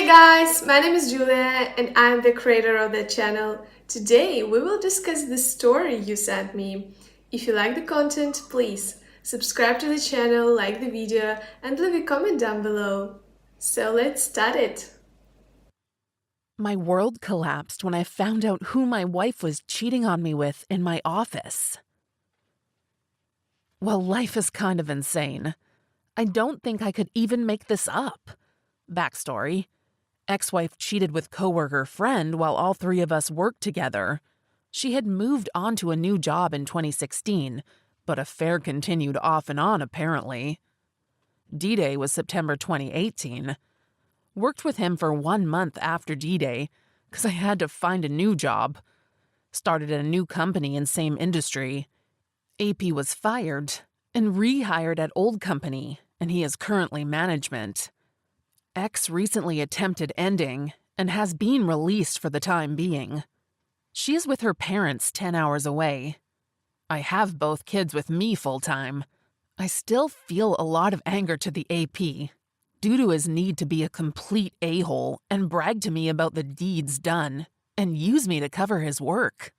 Hey guys, my name is Julia and I'm the creator of the channel. Today we will discuss the story you sent me. If you like the content, please subscribe to the channel, like the video and leave a comment down below. So let's start it. My world collapsed when I found out who my wife was cheating on me with in my office. Well, life is kind of insane. I don't think I could even make this up. Backstory: ex-wife cheated with coworker friend while all three of us worked together. She had moved on to a new job in 2016, but affair continued off and on apparently. D-Day was September 2018. Worked with him for 1 month after D-Day because I had to find a new job. Started at a new company in same industry. AP was fired and rehired at old company, and he is currently management. X recently attempted ending and has been released for the time being. She is with her parents 10 hours away. I have both kids with me full-time. I still feel a lot of anger to the AP due to his need to be a complete a-hole and brag to me about the deeds done and use me to cover his work.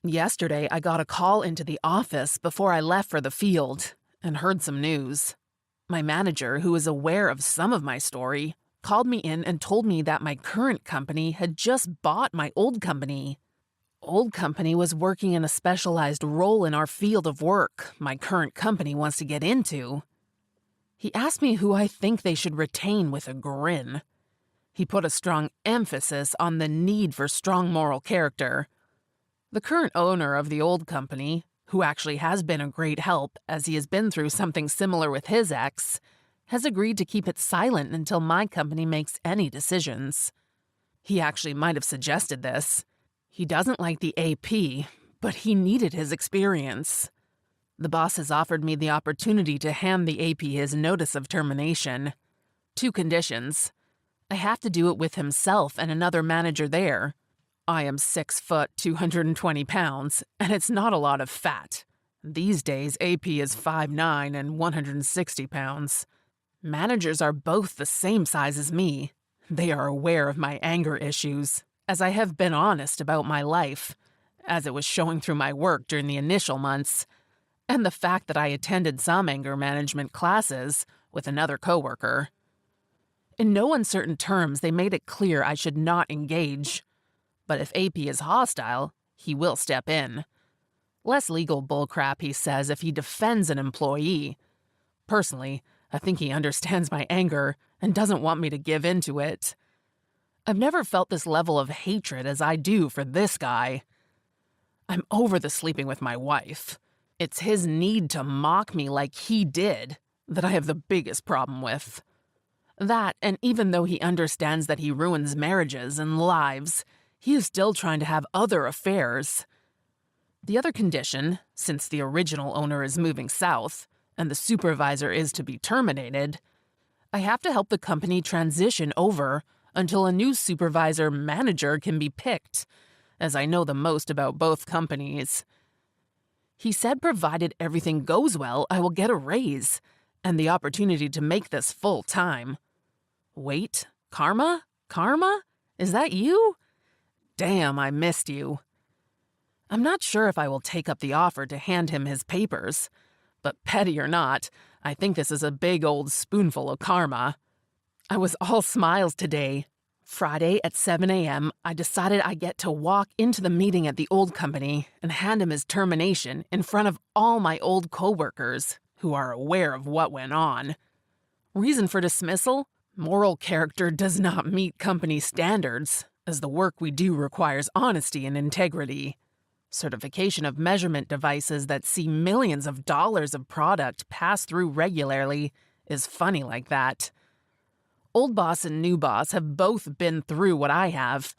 Yesterday, I got a call into the office before I left for the field and heard some news. My manager, who is aware of some of my story, called me in and told me that my current company had just bought my old company. Old company was working in a specialized role in our field of work my current company wants to get into. He asked me who I think they should retain with a grin. He put a strong emphasis on the need for strong moral character. The current owner of the old company, who actually has been a great help as he has been through something similar with his ex, has agreed to keep it silent until my company makes any decisions. He actually might have suggested this. He doesn't like the AP, but he needed his experience. The boss has offered me the opportunity to hand the AP his notice of termination. 2 conditions. I have to do it with himself and another manager there. I am 6 foot, 220 pounds, and it's not a lot of fat. These days, AP is 5'9" and 160 pounds. Managers are both the same size as me. They are aware of my anger issues, as I have been honest about my life, as it was showing through my work during the initial months, and the fact that I attended some anger management classes with another coworker. In no uncertain terms, they made it clear I should not engage. But if AP is hostile, he will step in. Less legal bullcrap, he says, if he defends an employee. Personally, I think he understands my anger and doesn't want me to give in to it. I've never felt this level of hatred as I do for this guy. I'm over the sleeping with my wife. It's his need to mock me like he did that I have the biggest problem with. That, and even though he understands that he ruins marriages and lives, he is still trying to have other affairs. The other condition, since the original owner is moving south and the supervisor is to be terminated, I have to help the company transition over until a new supervisor manager can be picked, as I know the most about both companies. He said provided everything goes well, I will get a raise and the opportunity to make this full-time. Wait, Karma? Karma? Is that you? Damn, I missed you. I'm not sure if I will take up the offer to hand him his papers, but petty or not, I think this is a big old spoonful of karma. I was all smiles today. Friday at 7 a.m., I decided I get to walk into the meeting at the old company and hand him his termination in front of all my old coworkers who are aware of what went on. Reason for dismissal? Moral character does not meet company standards, as the work we do requires honesty and integrity. Certification of measurement devices that see millions of dollars of product pass through regularly is funny like that. Old boss and new boss have both been through what I have,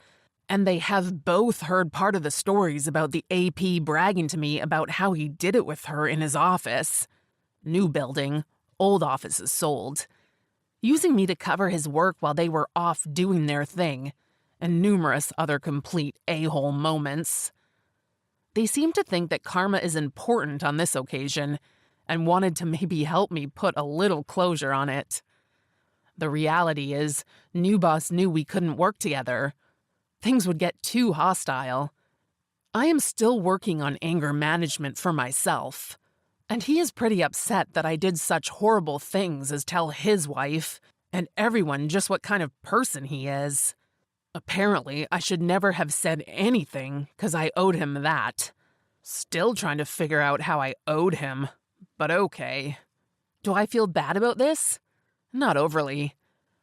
and they have both heard part of the stories about the AP bragging to me about how he did it with her in his office. New building, old office is sold. Using me to cover his work while they were off doing their thing, and numerous other complete a-hole moments. They seem to think that karma is important on this occasion, and wanted to maybe help me put a little closure on it. The reality is, new boss knew we couldn't work together. Things would get too hostile. I am still working on anger management for myself, and he is pretty upset that I did such horrible things as tell his wife and everyone just what kind of person he is. Apparently, I should never have said anything because I owed him that. Still trying to figure out how I owed him, but okay. Do I feel bad about this? Not overly.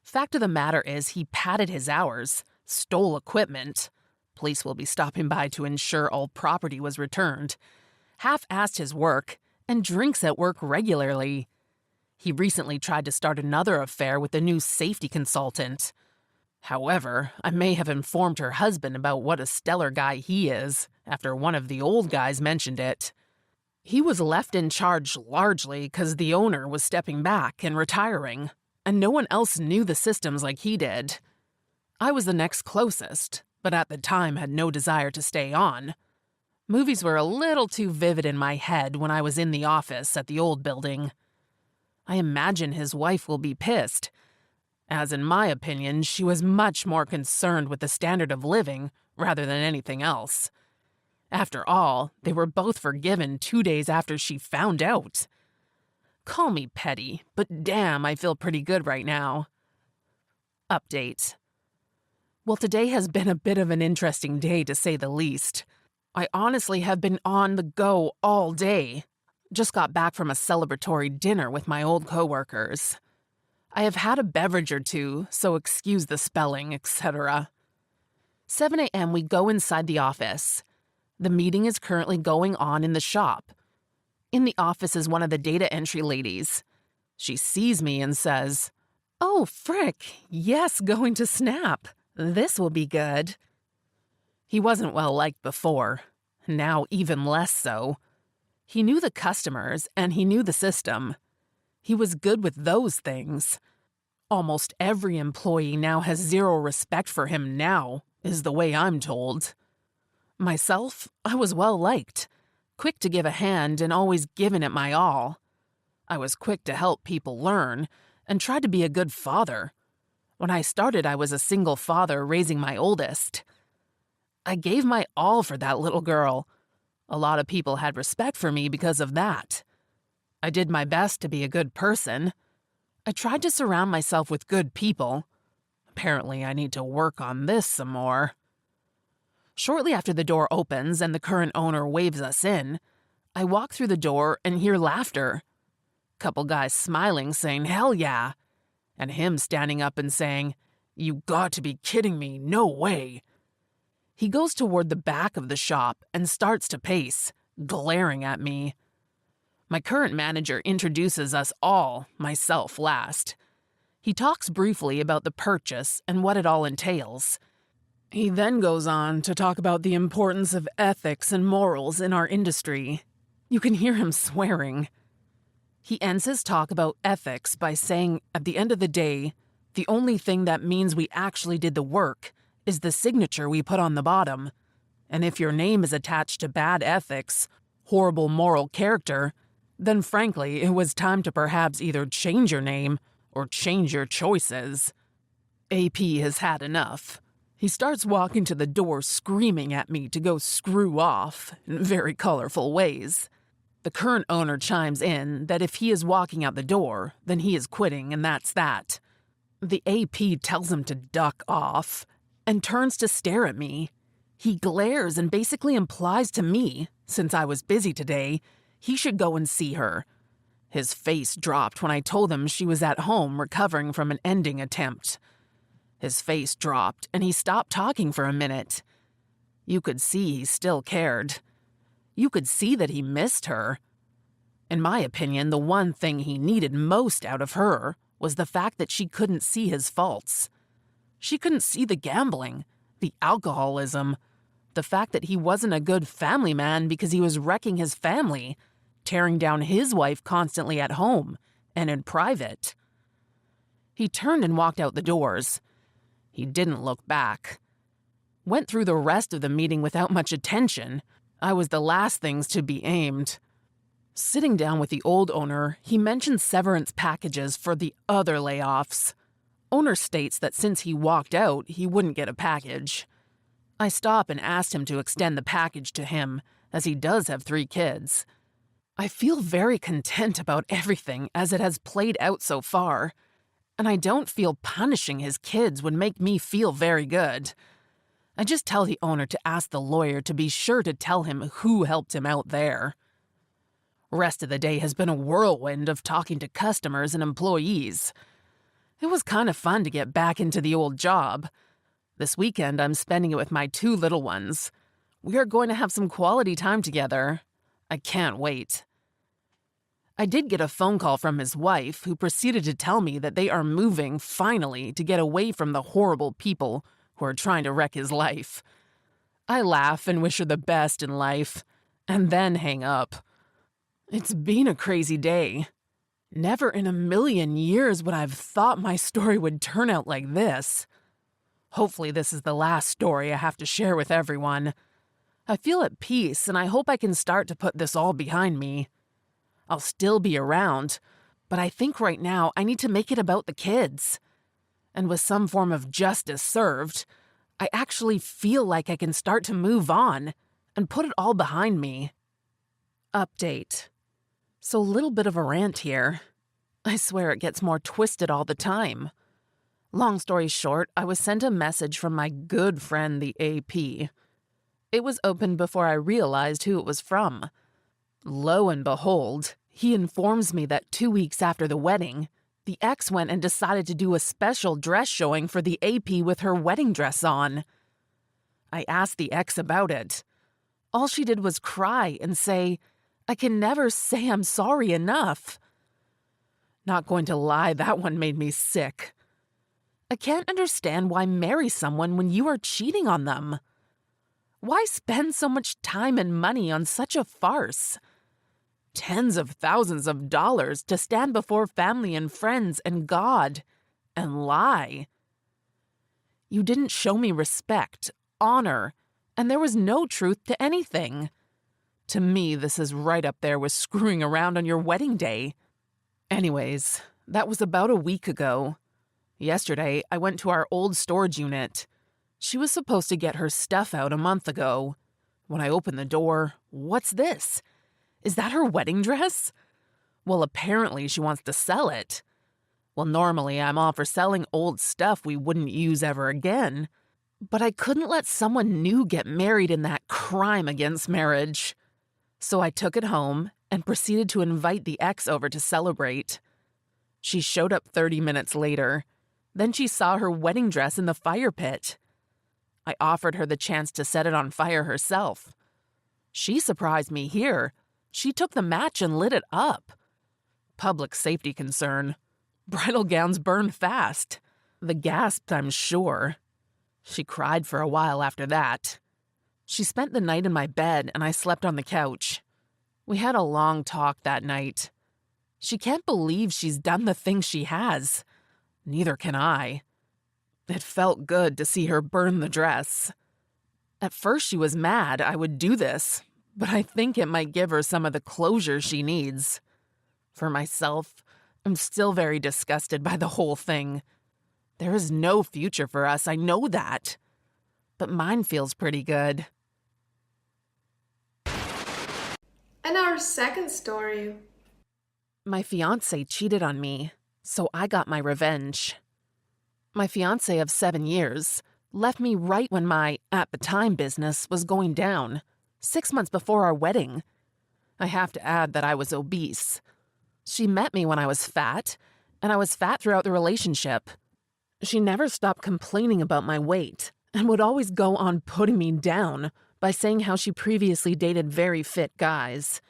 Fact of the matter is he padded his hours, stole equipment. Police will be stopping by to ensure all property was returned. Half-assed his work and drinks at work regularly. He recently tried to start another affair with a new safety consultant. However, I may have informed her husband about what a stellar guy he is after one of the old guys mentioned it. He was left in charge largely because the owner was stepping back and retiring, and no one else knew the systems like he did. I was the next closest, but at the time had no desire to stay on. Movies were a little too vivid in my head when I was in the office at the old building. I imagine his wife will be pissed, as in my opinion, she was much more concerned with the standard of living rather than anything else. After all, they were both forgiven 2 days after she found out. Call me petty, but damn, I feel pretty good right now. Update. Well, today has been a bit of an interesting day to say the least. I honestly have been on the go all day. Just got back from a celebratory dinner with my old coworkers. I have had a beverage or two, so excuse the spelling, etc. 7 a.m. we go inside the office. The meeting is currently going on in the shop. In the office is one of the data entry ladies. She sees me and says, "Oh, frick, yes, going to Snap. This will be good." He wasn't well liked before, now even less so. He knew the customers and he knew the system. He was good with those things. Almost every employee now has zero respect for him now, is the way I'm told. Myself, I was well liked, quick to give a hand and always giving it my all. I was quick to help people learn and tried to be a good father. When I started, I was a single father raising my oldest. I gave my all for that little girl. A lot of people had respect for me because of that. I did my best to be a good person. I tried to surround myself with good people. Apparently, I need to work on this some more. Shortly after the door opens and the current owner waves us in, I walk through the door and hear laughter. Couple guys smiling, saying, "Hell yeah," and him standing up and saying, "You got to be kidding me, no way." He goes toward the back of the shop and starts to pace, glaring at me. My current manager introduces us all, myself last. He talks briefly about the purchase and what it all entails. He then goes on to talk about the importance of ethics and morals in our industry. You can hear him swearing. He ends his talk about ethics by saying, at the end of the day, the only thing that means we actually did the work is the signature we put on the bottom. And if your name is attached to bad ethics, horrible moral character, then frankly, it was time to perhaps either change your name or change your choices. AP has had enough. He starts walking to the door screaming at me to go screw off in very colorful ways. The current owner chimes in that if he is walking out the door, then he is quitting and that's that. The AP tells him to duck off and turns to stare at me. He glares and basically implies to me, since I was busy today, he should go and see her. His face dropped when I told him she was at home recovering from an ending attempt. His face dropped and he stopped talking for a minute. You could see he still cared. You could see that he missed her. In my opinion, the one thing he needed most out of her was the fact that she couldn't see his faults. She couldn't see the gambling, the alcoholism, the fact that he wasn't a good family man because he was wrecking his family, tearing down his wife constantly at home and in private. He turned and walked out the doors. He didn't look back. Went through the rest of the meeting without much attention. I was the last things to be aimed. Sitting down with the old owner, he mentioned severance packages for the other layoffs. Owner states that since he walked out, he wouldn't get a package. I stop and asked him to extend the package to him, as he does have 3 kids. I feel very content about everything as it has played out so far, and I don't feel punishing his kids would make me feel very good. I just tell the owner to ask the lawyer to be sure to tell him who helped him out there. Rest of the day has been a whirlwind of talking to customers and employees. It was kind of fun to get back into the old job. This weekend, I'm spending it with my 2 little ones. We are going to have some quality time together. I can't wait. I did get a phone call from his wife, who proceeded to tell me that they are moving, finally, to get away from the horrible people who are trying to wreck his life. I laugh and wish her the best in life, and then hang up. It's been a crazy day. Never in a million years would I have thought my story would turn out like this. Hopefully this is the last story I have to share with everyone. I feel at peace, and I hope I can start to put this all behind me. I'll still be around, but I think right now I need to make it about the kids. And with some form of justice served, I actually feel like I can start to move on and put it all behind me. Update. So a little bit of a rant here. I swear it gets more twisted all the time. Long story short, I was sent a message from my good friend, the AP. It was opened before I realized who it was from. Lo and behold, he informs me that 2 weeks after the wedding, the ex went and decided to do a special dress showing for the AP with her wedding dress on. I asked the ex about it. All she did was cry and say, "I can never say I'm sorry enough." Not going to lie, that one made me sick. I can't understand why marry someone when you are cheating on them. Why spend so much time and money on such a farce? Tens of thousands of dollars to stand before family and friends and God and lie. You didn't show me respect, honor, and there was no truth to anything. To me, this is right up there with screwing around on your wedding day. Anyways, that was about a week ago. Yesterday, I went to our old storage unit. She was supposed to get her stuff out a month ago. When I opened the door, what's this? Is that her wedding dress? Well, apparently she wants to sell it. Well, normally I'm all for selling old stuff we wouldn't use ever again. But I couldn't let someone new get married in that crime against marriage. So I took it home and proceeded to invite the ex over to celebrate. She showed up 30 minutes later. Then she saw her wedding dress in the fire pit. I offered her the chance to set it on fire herself. She surprised me here. She took the match and lit it up. Public safety concern. Bridal gowns burn fast. The gasped, I'm sure. She cried for a while after that. She spent the night in my bed and I slept on the couch. We had a long talk that night. She can't believe she's done the things she has. Neither can I. It felt good to see her burn the dress. At first she was mad I would do this, but I think it might give her some of the closure she needs. For myself, I'm still very disgusted by the whole thing. There is no future for us, I know that. But mine feels pretty good. And our second story. My fiancé cheated on me, so I got my revenge. My fiancé of 7 years left me right when my, at the time, business was going down, 6 months before our wedding. I have to add that I was obese. She met me when I was fat, and I was fat throughout the relationship. She never stopped complaining about my weight and would always go on putting me down by saying how she previously dated very fit guys.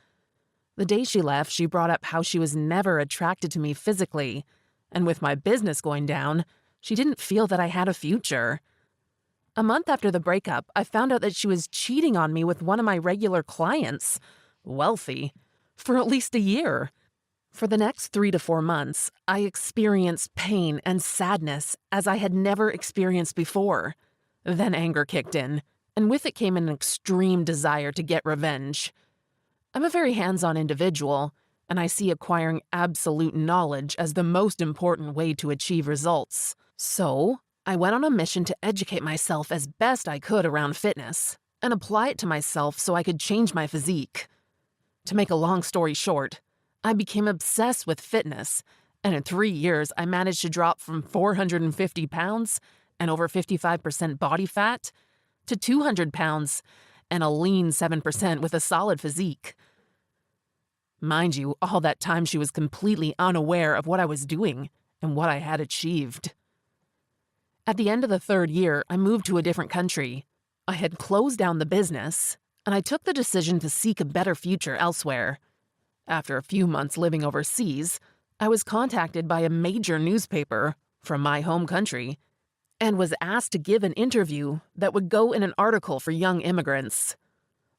The day she left, she brought up how she was never attracted to me physically, and with my business going down, she didn't feel that I had a future. A month after the breakup, I found out that she was cheating on me with one of my regular clients, wealthy, for at least a year. For the next 3 to 4 months, I experienced pain and sadness as I had never experienced before. Then anger kicked in, and with it came an extreme desire to get revenge. I'm a very hands-on individual, and I see acquiring absolute knowledge as the most important way to achieve results. So, I went on a mission to educate myself as best I could around fitness and apply it to myself so I could change my physique. To make a long story short, I became obsessed with fitness, and in 3 years, I managed to drop from 450 pounds and over 55% body fat to 200 pounds and a lean 7% with a solid physique. Mind you, all that time she was completely unaware of what I was doing and what I had achieved. At the end of the 3rd year, I moved to a different country. I had closed down the business, and I took the decision to seek a better future elsewhere. After a few months living overseas, I was contacted by a major newspaper from my home country and was asked to give an interview that would go in an article for young immigrants.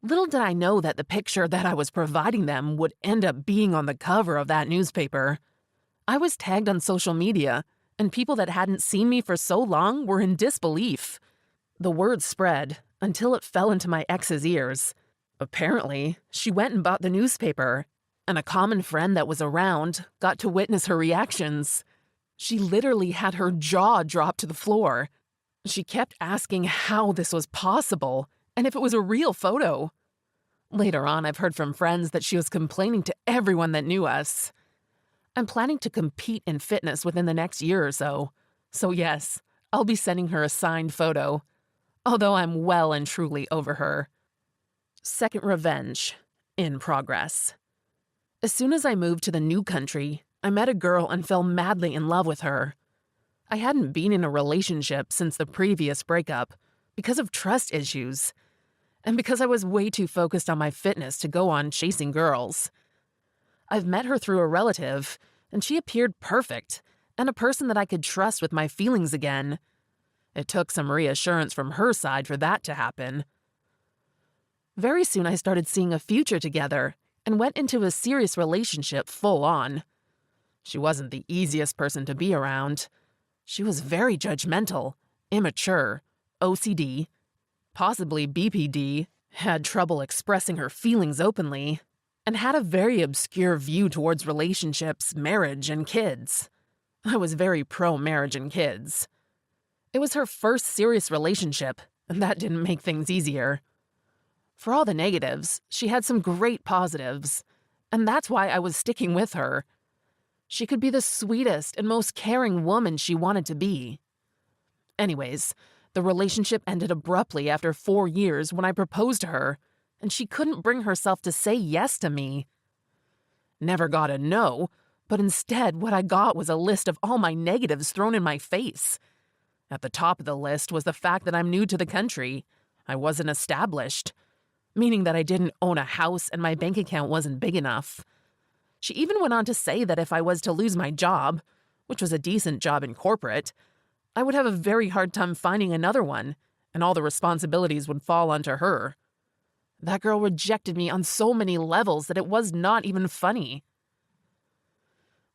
Little did I know that the picture that I was providing them would end up being on the cover of that newspaper. I was tagged on social media, and people that hadn't seen me for so long were in disbelief. The word spread until it fell into my ex's ears. Apparently, she went and bought the newspaper, and a common friend that was around got to witness her reactions. She literally had her jaw drop to the floor. She kept asking how this was possible and if it was a real photo. Later on, I've heard from friends that she was complaining to everyone that knew us. I'm planning to compete in fitness within the next year or so. So yes, I'll be sending her a signed photo, although I'm well and truly over her. Second revenge, in progress. As soon as I moved to the new country, I met a girl and fell madly in love with her. I hadn't been in a relationship since the previous breakup because of trust issues, and because I was way too focused on my fitness to go on chasing girls. I've met her through a relative, and she appeared perfect, and a person that I could trust with my feelings again. It took some reassurance from her side for that to happen. Very soon I started seeing a future together, and went into a serious relationship full on. She wasn't the easiest person to be around. She was very judgmental, immature, OCD, possibly BPD, had trouble expressing her feelings openly, and had a very obscure view towards relationships, marriage, and kids. I was very pro-marriage and kids. It was her first serious relationship, and that didn't make things easier. For all the negatives, she had some great positives, and that's why I was sticking with her. She could be the sweetest and most caring woman she wanted to be. Anyways, the relationship ended abruptly after 4 years when I proposed to her, and she couldn't bring herself to say yes to me. Never got a no, but instead what I got was a list of all my negatives thrown in my face. At the top of the list was the fact that I'm new to the country. I wasn't established, meaning that I didn't own a house and my bank account wasn't big enough. She even went on to say that if I was to lose my job, which was a decent job in corporate, I would have a very hard time finding another one, and all the responsibilities would fall onto her. That girl rejected me on so many levels that it was not even funny.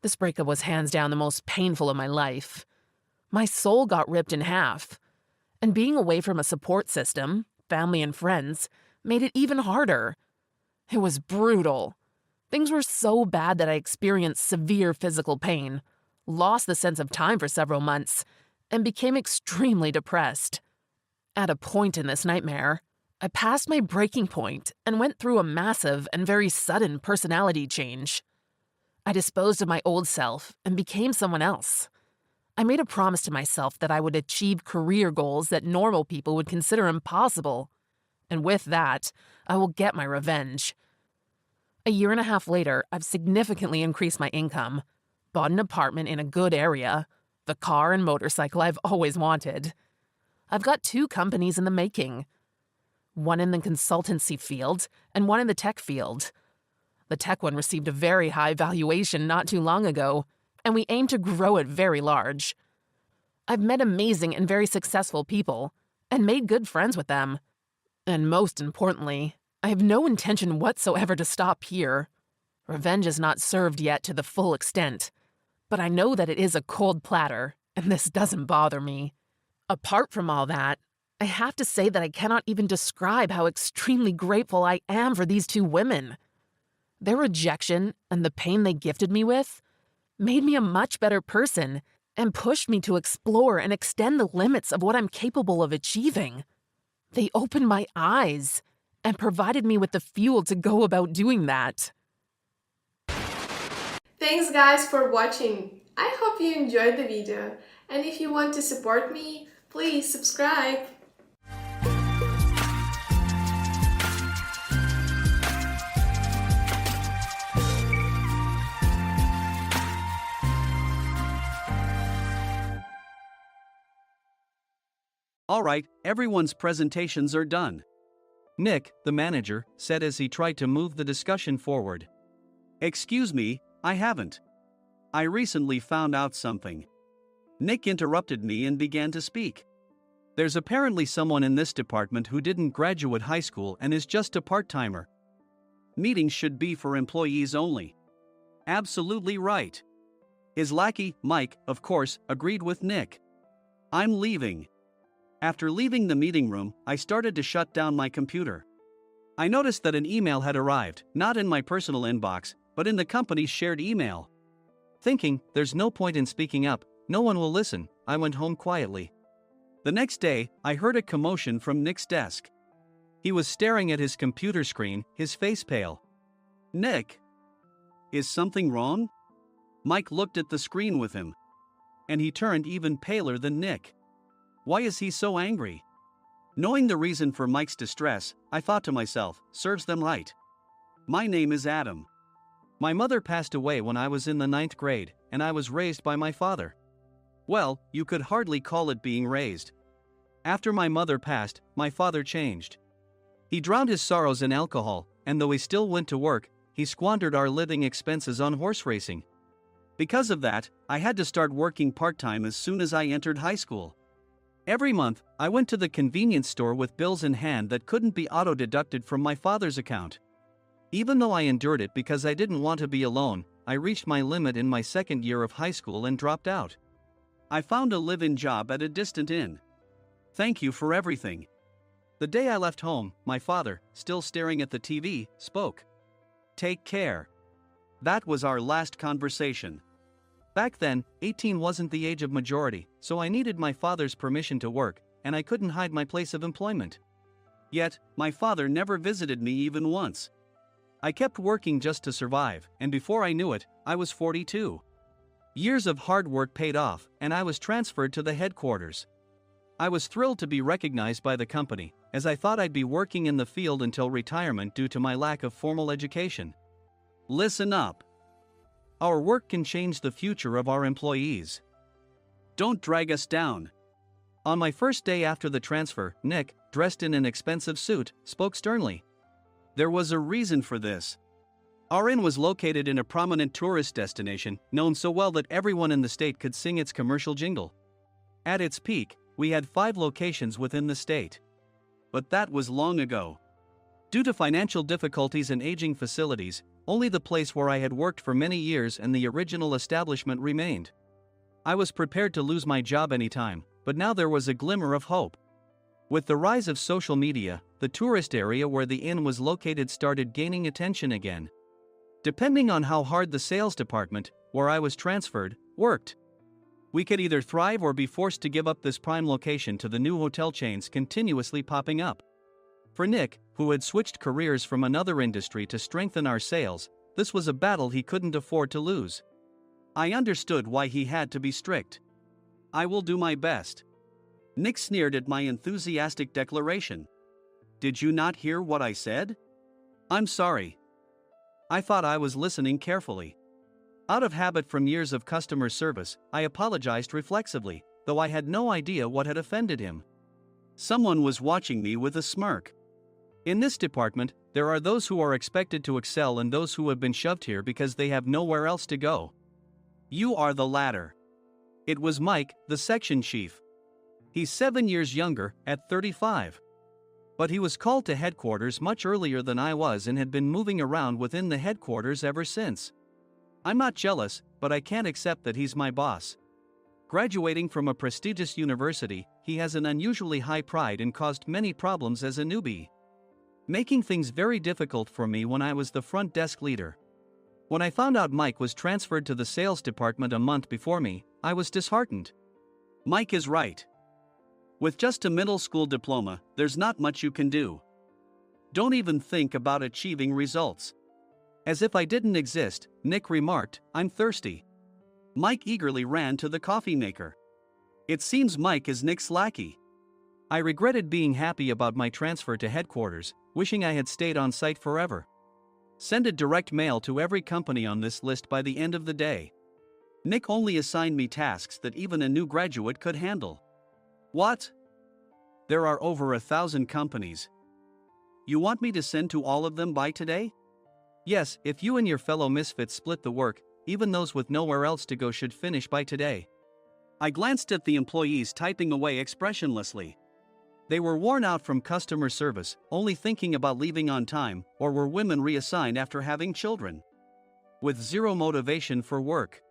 This breakup was hands down the most painful of my life. My soul got ripped in half, and being away from a support system, family and friends, made it even harder. It was brutal. Things were so bad that I experienced severe physical pain, lost the sense of time for several months, and became extremely depressed. At a point in this nightmare, I passed my breaking point and went through a massive and very sudden personality change. I disposed of my old self and became someone else. I made a promise to myself that I would achieve career goals that normal people would consider impossible. And with that, I will get my revenge. A year and a half later, I've significantly increased my income, bought an apartment in a good area, the car and motorcycle I've always wanted. I've got 2 companies in the making, one in the consultancy field and one in the tech field. The tech one received a very high valuation not too long ago, and we aim to grow it very large. I've met amazing and very successful people, and made good friends with them. And most importantly, I have no intention whatsoever to stop here. Revenge is not served yet to the full extent, but I know that it is a cold platter, and this doesn't bother me. Apart from all that, I have to say that I cannot even describe how extremely grateful I am for these 2 women. Their rejection and the pain they gifted me with made me a much better person and pushed me to explore and extend the limits of what I'm capable of achieving. They opened my eyes and provided me with the fuel to go about doing that. Thanks guys for watching. I hope you enjoyed the video. And if you want to support me, please subscribe. All right, everyone's presentations are done. Nick, the manager, said as he tried to move the discussion forward. Excuse me, I haven't. I recently found out something. Nick interrupted me and began to speak. There's apparently someone in this department who didn't graduate high school and is just a part-timer. Meetings should be for employees only. Absolutely right. His lackey, Mike, of course, agreed with Nick. I'm leaving. After leaving the meeting room, I started to shut down my computer. I noticed that an email had arrived, not in my personal inbox, but in the company's shared email. Thinking, there's no point in speaking up, no one will listen, I went home quietly. The next day, I heard a commotion from Nick's desk. He was staring at his computer screen, his face pale. Nick! Is something wrong? Mike looked at the screen with him. And he turned even paler than Nick. Why is he so angry? Knowing the reason for Mike's distress, I thought to myself, serves them right. My name is Adam. My mother passed away when I was in the 9th grade, and I was raised by my father. Well, you could hardly call it being raised. After my mother passed, my father changed. He drowned his sorrows in alcohol, and though he still went to work, he squandered our living expenses on horse racing. Because of that, I had to start working part-time as soon as I entered high school. Every month, I went to the convenience store with bills in hand that couldn't be auto-deducted from my father's account. Even though I endured it because I didn't want to be alone, I reached my limit in my second year of high school and dropped out. I found a live-in job at a distant inn. Thank you for everything. The day I left home, my father, still staring at the TV, spoke. Take care. That was our last conversation. Back then, 18 wasn't the age of majority, so I needed my father's permission to work, and I couldn't hide my place of employment. Yet, my father never visited me even once. I kept working just to survive, and before I knew it, I was 42. Years of hard work paid off, and I was transferred to the headquarters. I was thrilled to be recognized by the company, as I thought I'd be working in the field until retirement due to my lack of formal education. Listen up. Our work can change the future of our employees. Don't drag us down. On my first day after the transfer, Nick, dressed in an expensive suit, spoke sternly. There was a reason for this. Our inn was located in a prominent tourist destination, known so well that everyone in the state could sing its commercial jingle. At its peak, we had 5 locations within the state. But that was long ago. Due to financial difficulties and aging facilities, only the place where I had worked for many years and the original establishment remained. I was prepared to lose my job anytime, but now there was a glimmer of hope. With the rise of social media, the tourist area where the inn was located started gaining attention again. Depending on how hard the sales department, where I was transferred, worked, we could either thrive or be forced to give up this prime location to the new hotel chains continuously popping up. For Nick, who had switched careers from another industry to strengthen our sales, this was a battle he couldn't afford to lose. I understood why he had to be strict. I will do my best. Nick sneered at my enthusiastic declaration. Did you not hear what I said? I'm sorry. I thought I was listening carefully. Out of habit from years of customer service, I apologized reflexively, though I had no idea what had offended him. Someone was watching me with a smirk. In this department, there are those who are expected to excel and those who have been shoved here because they have nowhere else to go. You are the latter. It was Mike, the section chief. He's 7 years younger, at 35. But he was called to headquarters much earlier than I was and had been moving around within the headquarters ever since. I'm not jealous, but I can't accept that he's my boss. Graduating from a prestigious university, he has an unusually high pride and caused many problems as a newbie, making things very difficult for me when I was the front desk leader. When I found out Mike was transferred to the sales department a month before me, I was disheartened. Mike is right. With just a middle school diploma, there's not much you can do. Don't even think about achieving results. As if I didn't exist, Nick remarked, "I'm thirsty." Mike eagerly ran to the coffee maker. It seems Mike is Nick's lackey. I regretted being happy about my transfer to headquarters, wishing I had stayed on site forever. Send a direct mail to every company on this list by the end of the day. Nick only assigned me tasks that even a new graduate could handle. What? There are over 1,000 companies. You want me to send to all of them by today? Yes, if you and your fellow misfits split the work, even those with nowhere else to go should finish by today. I glanced at the employees typing away expressionlessly. They were worn out from customer service, only thinking about leaving on time, or were women reassigned after having children. With zero motivation for work.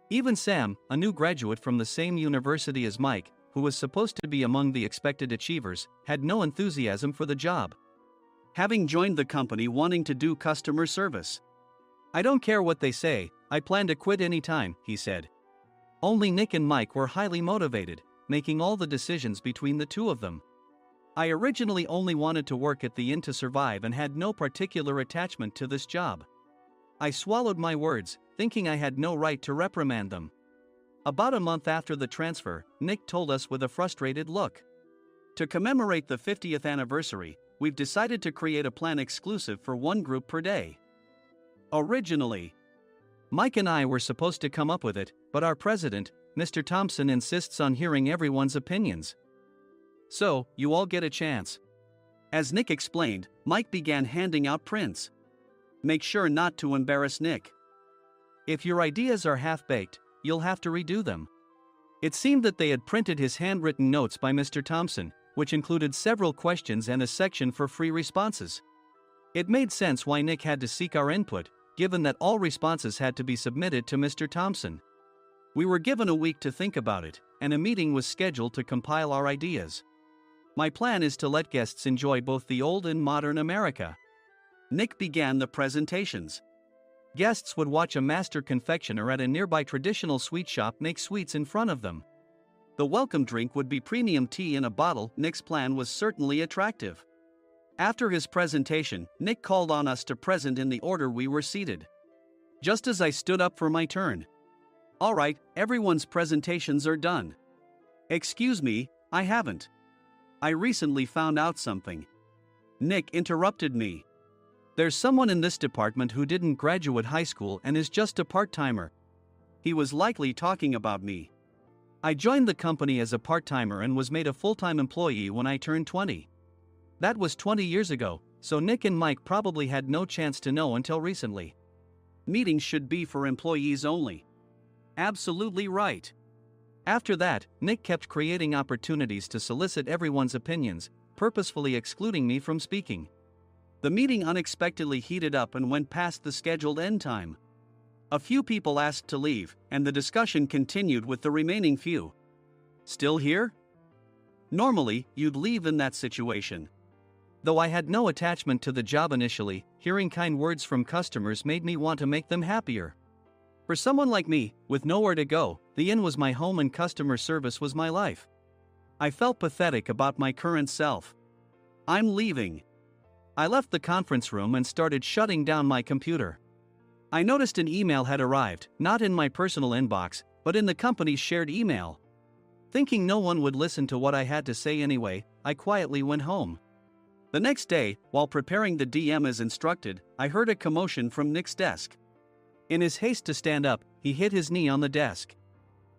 Even Sam, a new graduate from the same university as Mike, who was supposed to be among the expected achievers, had no enthusiasm for the job. Having joined the company wanting to do customer service. "I don't care what they say, I plan to quit anytime," he said. Only Nick and Mike were highly motivated, making all the decisions between the two of them. I originally only wanted to work at the Inn to survive and had no particular attachment to this job. I swallowed my words, thinking I had no right to reprimand them. About a month after the transfer, Nick told us with a frustrated look. "To commemorate the 50th anniversary, we've decided to create a plan exclusive for one group per day. Originally, Mike and I were supposed to come up with it, but our president, Mr. Thompson, insists on hearing everyone's opinions. So, you all get a chance." As Nick explained, Mike began handing out prints. Make sure not to embarrass Nick. If your ideas are half-baked, you'll have to redo them. It seemed that they had printed his handwritten notes by Mr. Thompson, which included several questions and a section for free responses. It made sense why Nick had to seek our input, given that all responses had to be submitted to Mr. Thompson. We were given a week to think about it, and a meeting was scheduled to compile our ideas. My plan is to let guests enjoy both the old and modern America. Nick began the presentations. Guests would watch a master confectioner at a nearby traditional sweet shop make sweets in front of them. The welcome drink would be premium tea in a bottle. Nick's plan was certainly attractive. After his presentation, Nick called on us to present in the order we were seated. Just as I stood up for my turn. "All right, everyone's presentations are done." "Excuse me, I haven't. I recently found out something." Nick interrupted me. "There's someone in this department who didn't graduate high school and is just a part-timer." He was likely talking about me. I joined the company as a part-timer and was made a full-time employee when I turned 20. That was 20 years ago, so Nick and Mike probably had no chance to know until recently. Meetings should be for employees only. Absolutely right. After that, Nick kept creating opportunities to solicit everyone's opinions, purposefully excluding me from speaking. The meeting unexpectedly heated up and went past the scheduled end time. A few people asked to leave, and the discussion continued with the remaining few. "Still here?" Normally, you'd leave in that situation. Though I had no attachment to the job initially, hearing kind words from customers made me want to make them happier. For someone like me, with nowhere to go, the Inn was my home and customer service was my life. I felt pathetic about my current self. "I'm leaving." I left the conference room and started shutting down my computer. I noticed an email had arrived, not in my personal inbox, but in the company's shared email. Thinking no one would listen to what I had to say anyway, I quietly went home. The next day, while preparing the DM as instructed, I heard a commotion from Nick's desk. In his haste to stand up, he hit his knee on the desk.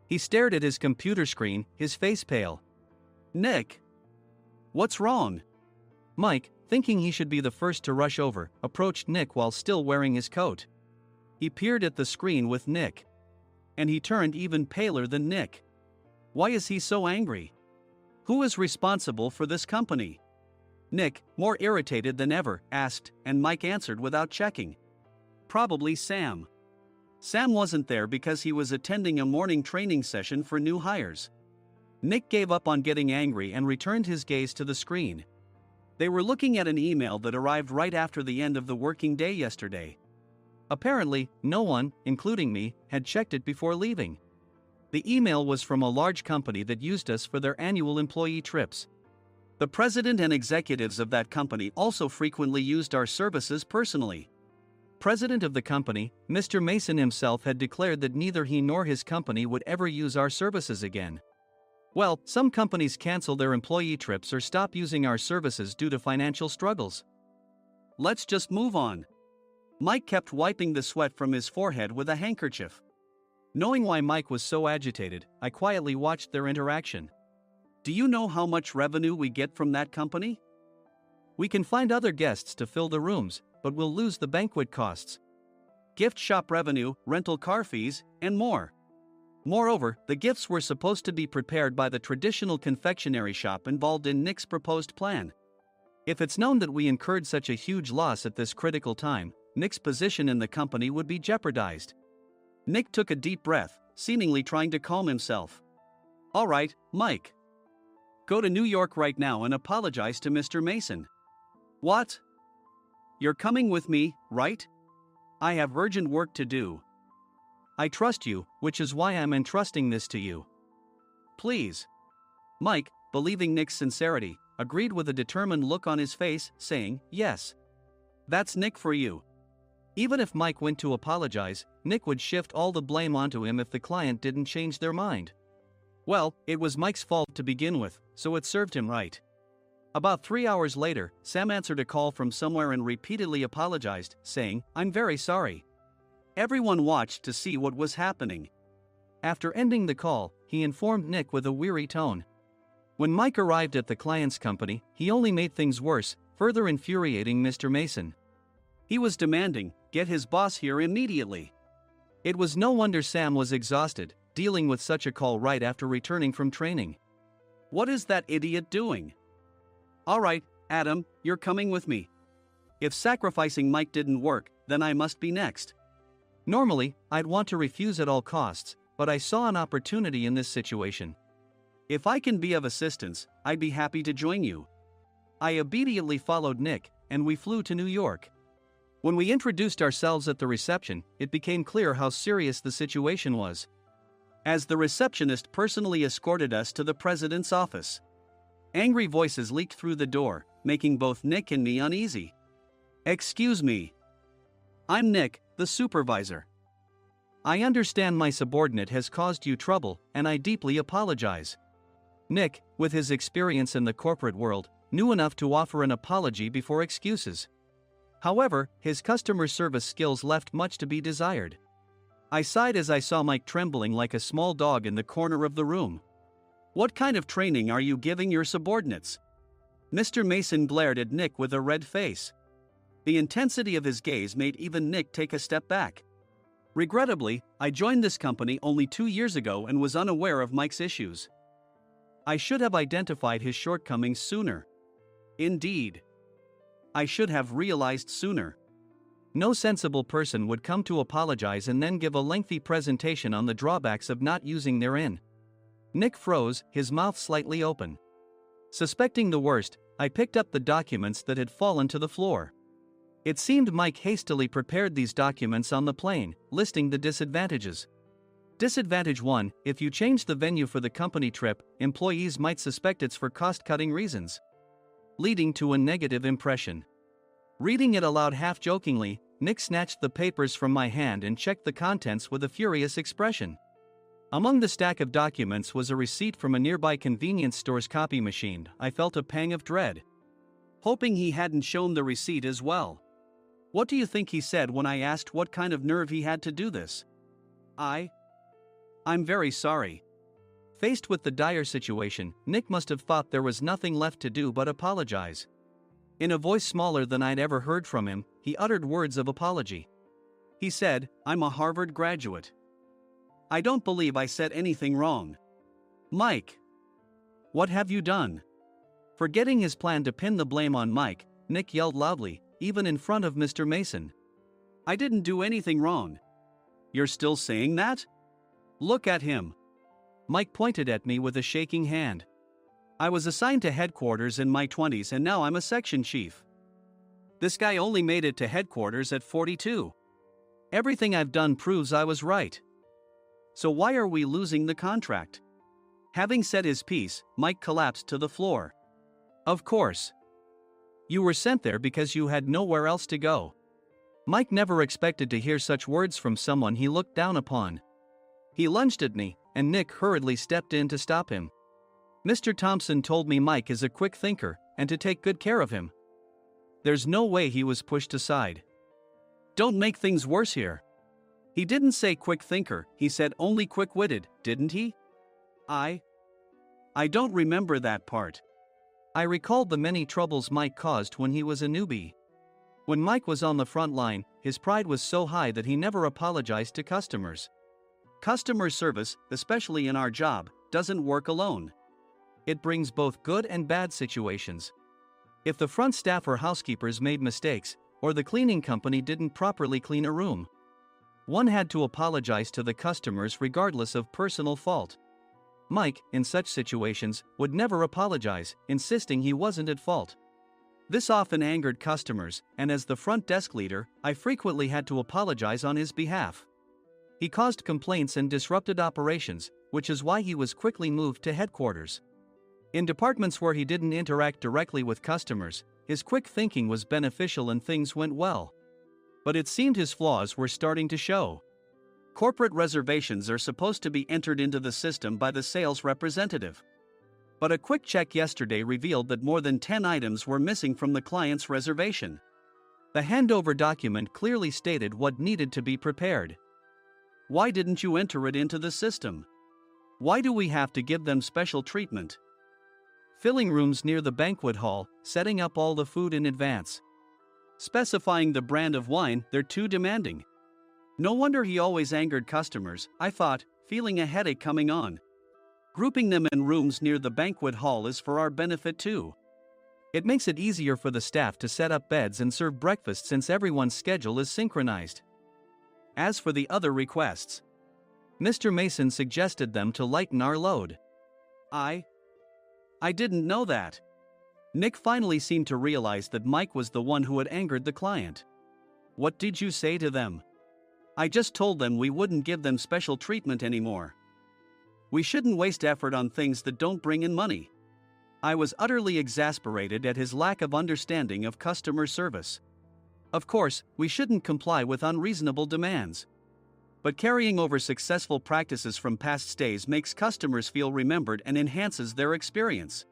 He stared at his computer screen, his face pale. "Nick! What's wrong?" Mike, thinking he should be the first to rush over, approached Nick while still wearing his coat. He peered at the screen with Nick. And he turned even paler than Nick. Why is he so angry? Who is responsible for this company? Nick, more irritated than ever, asked, and Mike answered without checking. Probably Sam. Sam wasn't there because he was attending a morning training session for new hires. Nick gave up on getting angry and returned his gaze to the screen. They were looking at an email that arrived right after the end of the working day yesterday. Apparently, no one, including me, had checked it before leaving. The email was from a large company that used us for their annual employee trips. The president and executives of that company also frequently used our services personally. President of the company, Mr. Mason himself, had declared that neither he nor his company would ever use our services again. Well, some companies cancel their employee trips or stop using our services due to financial struggles. Let's just move on. Mike kept wiping the sweat from his forehead with a handkerchief. Knowing why Mike was so agitated, I quietly watched their interaction. Do you know how much revenue we get from that company? We can find other guests to fill the rooms, but we'll lose the banquet costs, gift shop revenue, rental car fees, and more. Moreover, the gifts were supposed to be prepared by the traditional confectionery shop involved in Nick's proposed plan. If it's known that we incurred such a huge loss at this critical time, Nick's position in the company would be jeopardized. Nick took a deep breath, seemingly trying to calm himself. All right, Mike. Go to New York right now and apologize to Mr. Mason. What? You're coming with me, right? I have urgent work to do. I trust you, which is why I'm entrusting this to you. Please. Mike, believing Nick's sincerity, agreed with a determined look on his face, saying, yes. That's Nick for you. Even if Mike went to apologize, Nick would shift all the blame onto him if the client didn't change their mind. Well, it was Mike's fault to begin with, so it served him right. About 3 hours later, Sam answered a call from somewhere and repeatedly apologized, saying, I'm very sorry. Everyone watched to see what was happening. After ending the call, he informed Nick with a weary tone. When Mike arrived at the client's company, he only made things worse, further infuriating Mr. Mason. He was demanding, get his boss here immediately. It was no wonder Sam was exhausted, dealing with such a call right after returning from training. What is that idiot doing? All right, Adam, you're coming with me. If sacrificing Mike didn't work, then I must be next. Normally, I'd want to refuse at all costs, but I saw an opportunity in this situation. If I can be of assistance, I'd be happy to join you. I immediately followed Nick, and we flew to New York. When we introduced ourselves at the reception, it became clear how serious the situation was, as the receptionist personally escorted us to the president's office. Angry voices leaked through the door, making both Nick and me uneasy. Excuse me. I'm Nick, the supervisor. I understand my subordinate has caused you trouble, and I deeply apologize. Nick, with his experience in the corporate world, knew enough to offer an apology before excuses. However, his customer service skills left much to be desired. I sighed as I saw Mike trembling like a small dog in the corner of the room. What kind of training are you giving your subordinates? Mr. Mason glared at Nick with a red face. The intensity of his gaze made even Nick take a step back. Regrettably, I joined this company only 2 years ago and was unaware of Mike's issues. I should have identified his shortcomings sooner. Indeed. I should have realized sooner. No sensible person would come to apologize and then give a lengthy presentation on the drawbacks of not using their in. Nick froze, his mouth slightly open. Suspecting the worst, I picked up the documents that had fallen to the floor. It seemed Mike hastily prepared these documents on the plane, listing the disadvantages. Disadvantage 1: if you change the venue for the company trip, employees might suspect it's for cost-cutting reasons, leading to a negative impression. Reading it aloud half-jokingly, Nick snatched the papers from my hand and checked the contents with a furious expression. Among the stack of documents was a receipt from a nearby convenience store's copy machine. I felt a pang of dread, hoping he hadn't shown the receipt as well. What do you think he said when I asked what kind of nerve he had to do this? I'm very sorry. Faced with the dire situation, Nick must have thought there was nothing left to do but apologize. In a voice smaller than I'd ever heard from him, he uttered words of apology. He said, I'm a Harvard graduate. I don't believe I said anything wrong. Mike! What have you done? Forgetting his plan to pin the blame on Mike, Nick yelled loudly, even in front of Mr. Mason. I didn't do anything wrong. You're still saying that? Look at him. Mike pointed at me with a shaking hand. I was assigned to headquarters in my 20s and now I'm a section chief. This guy only made it to headquarters at 42. Everything I've done proves I was right. So why are we losing the contract? Having said his piece, Mike collapsed to the floor. Of course. You were sent there because you had nowhere else to go. Mike never expected to hear such words from someone he looked down upon. He lunged at me, and Nick hurriedly stepped in to stop him. Mr. Thompson told me Mike is a quick thinker, and to take good care of him. There's no way he was pushed aside. Don't make things worse here. He didn't say quick thinker, he said only quick-witted, didn't he? I don't remember that part. I recalled the many troubles Mike caused when he was a newbie. When Mike was on the front line, his pride was so high that he never apologized to customers. Customer service, especially in our job, doesn't work alone. It brings both good and bad situations. If the front staff or housekeepers made mistakes, or the cleaning company didn't properly clean a room, one had to apologize to the customers regardless of personal fault. Mike, in such situations, would never apologize, insisting he wasn't at fault. This often angered customers, and as the front desk leader, I frequently had to apologize on his behalf. He caused complaints and disrupted operations, which is why he was quickly moved to headquarters. In departments where he didn't interact directly with customers, his quick thinking was beneficial and things went well. But it seemed his flaws were starting to show. Corporate reservations are supposed to be entered into the system by the sales representative. But a quick check yesterday revealed that more than 10 items were missing from the client's reservation. The handover document clearly stated what needed to be prepared. Why didn't you enter it into the system? Why do we have to give them special treatment? Filling rooms near the banquet hall, setting up all the food in advance. Specifying the brand of wine, they're too demanding. No wonder he always angered customers, I thought, feeling a headache coming on. Grouping them in rooms near the banquet hall is for our benefit too. It makes it easier for the staff to set up beds and serve breakfast since everyone's schedule is synchronized. As for the other requests, Mr. Mason suggested them to lighten our load. I didn't know that. Nick finally seemed to realize that Mike was the one who had angered the client. What did you say to them? I just told them we wouldn't give them special treatment anymore. We shouldn't waste effort on things that don't bring in money. I was utterly exasperated at his lack of understanding of customer service. Of course, we shouldn't comply with unreasonable demands. But carrying over successful practices from past stays makes customers feel remembered and enhances their experience.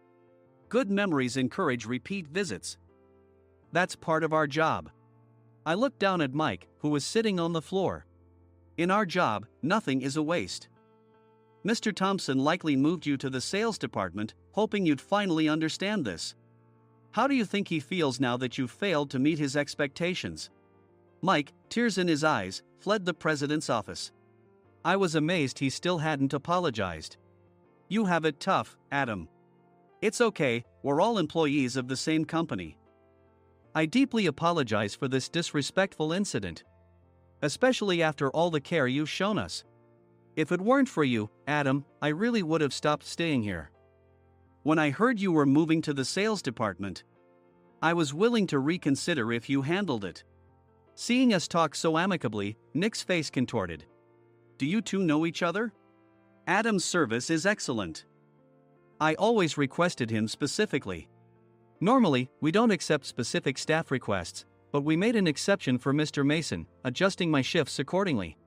Good memories encourage repeat visits. That's part of our job. I looked down at Mike, who was sitting on the floor. In our job, nothing is a waste. Mr. Thompson likely moved you to the sales department, hoping you'd finally understand this. How do you think he feels now that you failed to meet his expectations? Mike, tears in his eyes, fled the president's office. I was amazed he still hadn't apologized. You have it tough, Adam. It's okay, we're all employees of the same company. I deeply apologize for this disrespectful incident. Especially after all the care you've shown us. If it weren't for you, Adam, I really would have stopped staying here. When I heard you were moving to the sales department, I was willing to reconsider if you handled it. Seeing us talk so amicably, Nick's face contorted. Do you two know each other? Adam's service is excellent. I always requested him specifically. Normally, we don't accept specific staff requests, but we made an exception for Mr. Mason, adjusting my shifts accordingly.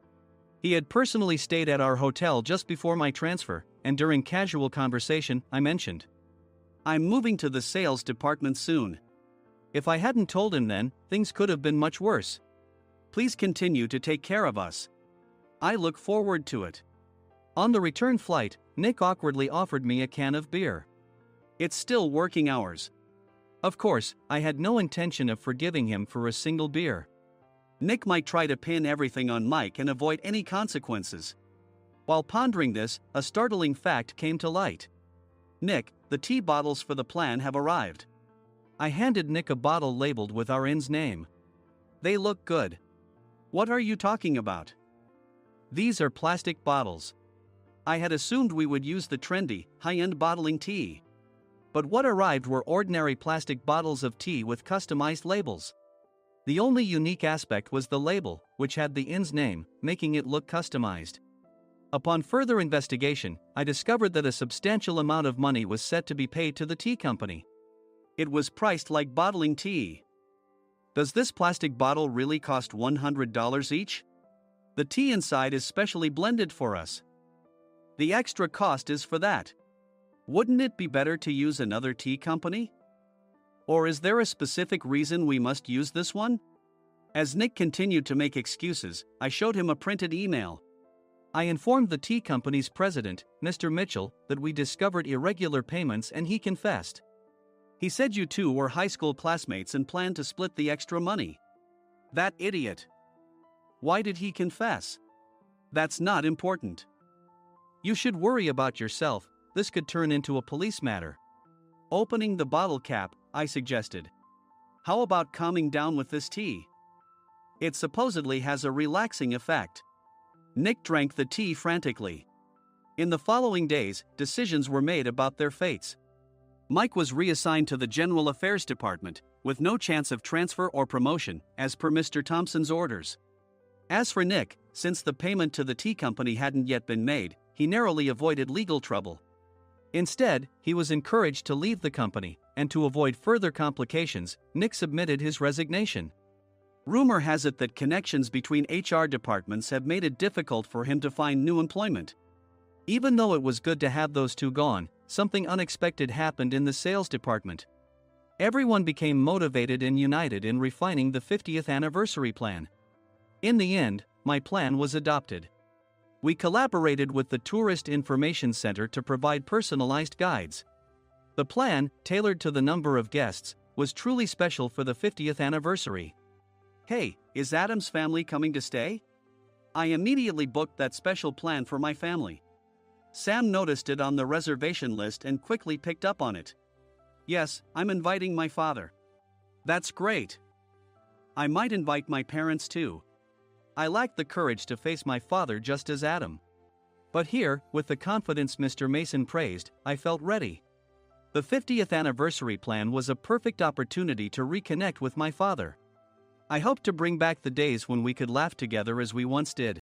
He had personally stayed at our hotel just before my transfer, and during casual conversation, I mentioned, I'm moving to the sales department soon. If I hadn't told him then, things could have been much worse. Please continue to take care of us. I look forward to it. On the return flight, Nick awkwardly offered me a can of beer. It's still working hours. Of course, I had no intention of forgiving him for a single beer. Nick might try to pin everything on Mike and avoid any consequences. While pondering this, a startling fact came to light. Nick, the tea bottles for the plan have arrived. I handed Nick a bottle labeled with our inn's name. They look good. What are you talking about? These are plastic bottles. I had assumed we would use the trendy, high-end bottling tea. But what arrived were ordinary plastic bottles of tea with customized labels. The only unique aspect was the label, which had the inn's name, making it look customized. Upon further investigation, I discovered that a substantial amount of money was set to be paid to the tea company. It was priced like bottling tea. Does this plastic bottle really cost $100 each? The tea inside is specially blended for us. The extra cost is for that. Wouldn't it be better to use another tea company? Or is there a specific reason we must use this one? As Nick continued to make excuses, I showed him a printed email. I informed the tea company's president, Mr. Mitchell, that we discovered irregular payments and he confessed. He said you two were high school classmates and planned to split the extra money. That idiot. Why did he confess? That's not important. You should worry about yourself, this could turn into a police matter. Opening the bottle cap, I suggested. How about calming down with this tea? It supposedly has a relaxing effect. Nick drank the tea frantically. In the following days, decisions were made about their fates. Mike was reassigned to the General Affairs Department, with no chance of transfer or promotion, as per Mr. Thompson's orders. As for Nick, since the payment to the tea company hadn't yet been made, he narrowly avoided legal trouble. Instead, he was encouraged to leave the company, and to avoid further complications, Nick submitted his resignation. Rumor has it that connections between HR departments have made it difficult for him to find new employment. Even though it was good to have those two gone, something unexpected happened in the sales department. Everyone became motivated and united in refining the 50th anniversary plan. In the end, my plan was adopted. We collaborated with the Tourist Information Center to provide personalized guides. The plan, tailored to the number of guests, was truly special for the 50th anniversary. Hey, is Adam's family coming to stay? I immediately booked that special plan for my family. Sam noticed it on the reservation list and quickly picked up on it. Yes, I'm inviting my father. That's great. I might invite my parents too. I lacked the courage to face my father just as Adam. But here, with the confidence Mr. Mason praised, I felt ready. The 50th anniversary plan was a perfect opportunity to reconnect with my father. I hoped to bring back the days when we could laugh together as we once did.